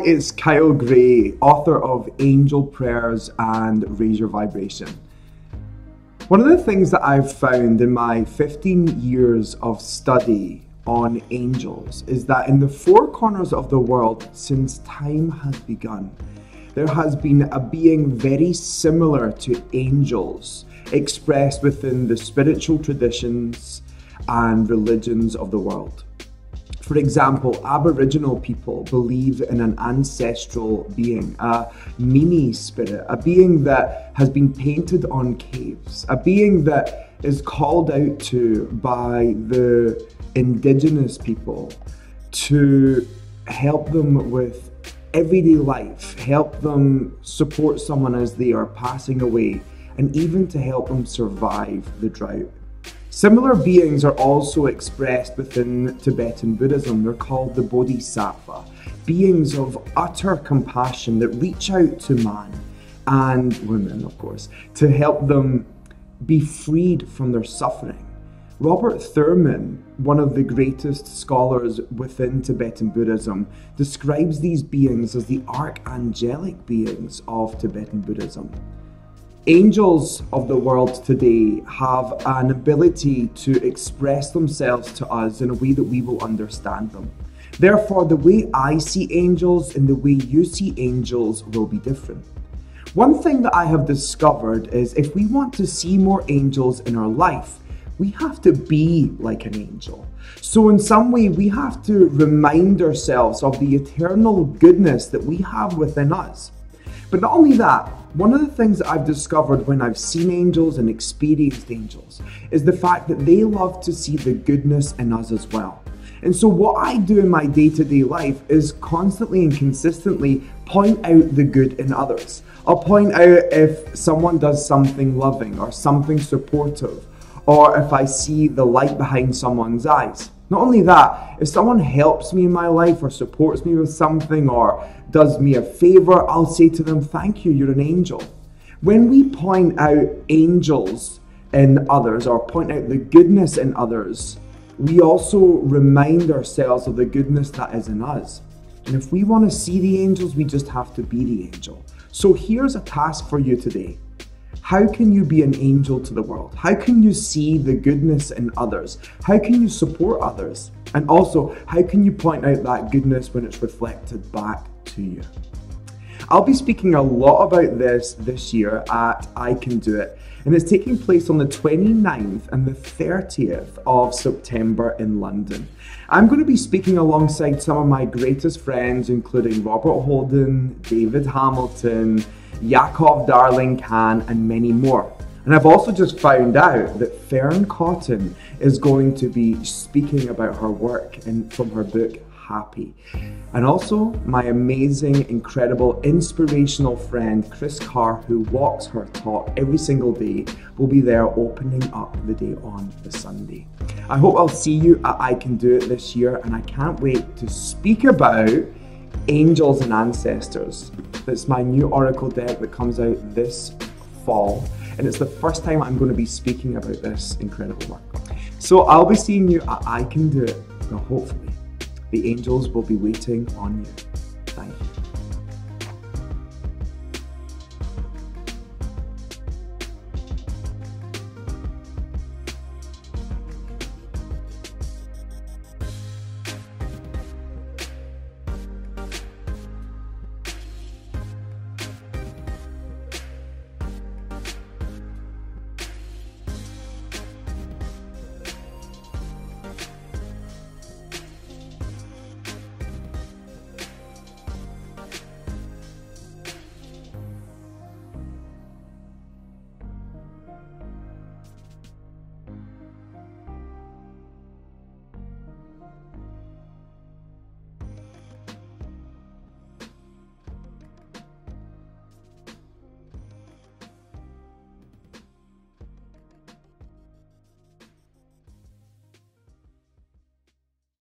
it's Kyle Gray, author of Angel Prayers and Raise Your Vibration. One of the things that I've found in my 15 years of study on angels is that in the four corners of the world, since time has begun, there has been a being very similar to angels expressed within the spiritual traditions and religions of the world. For example, Aboriginal people believe in an ancestral being, a mimi spirit, a being that has been painted on caves, a being that is called out to by the indigenous people to help them with everyday life, help them support someone as they are passing away, and even to help them survive the drought. Similar beings are also expressed within Tibetan Buddhism. They're called the Bodhisattva, beings of utter compassion that reach out to man and women, of course, to help them be freed from their suffering. Robert Thurman, one of the greatest scholars within Tibetan Buddhism, describes these beings as the archangelic beings of Tibetan Buddhism. Angels of the world today have an ability to express themselves to us in a way that we will understand them. Therefore, the way I see angels and the way you see angels will be different. One thing that I have discovered is if we want to see more angels in our life, we have to be like an angel. So in some way, we have to remind ourselves of the eternal goodness that we have within us. But not only that, one of the things that I've discovered when I've seen angels and experienced angels is the fact that they love to see the goodness in us as well. And so what I do in my day-to-day life is constantly and consistently point out the good in others. I'll point out if someone does something loving or something supportive, or if I see the light behind someone's eyes. Not only that, if someone helps me in my life or supports me with something or does me a favor, I'll say to them, thank you, you're an angel. When we point out angels in others or point out the goodness in others, we also remind ourselves of the goodness that is in us. And if we want to see the angels, we just have to be the angel. So here's a task for you today. How can you be an angel to the world? How can you see the goodness in others? How can you support others? And also, how can you point out that goodness when it's reflected back to you? I'll be speaking a lot about this year at I Can Do It, and it's taking place on the 29th and the 30th of September in London. I'm going to be speaking alongside some of my greatest friends, including Robert Holden, David Hamilton, Yakov Darling Khan, and many more. And I've also just found out that Fern Cotton is going to be speaking about her work from her book Happy. And also my amazing, incredible, inspirational friend Chris Carr, who walks her talk every single day, will be there opening up the day on the Sunday. I hope I'll see you at I Can Do It this year, and I can't wait to speak about angels and ancestors. It's my new oracle deck that comes out this fall, and it's the first time I'm going to be speaking about this incredible work. So I'll be seeing you at I Can Do It, and hopefully the angels will be waiting on you. Thank you.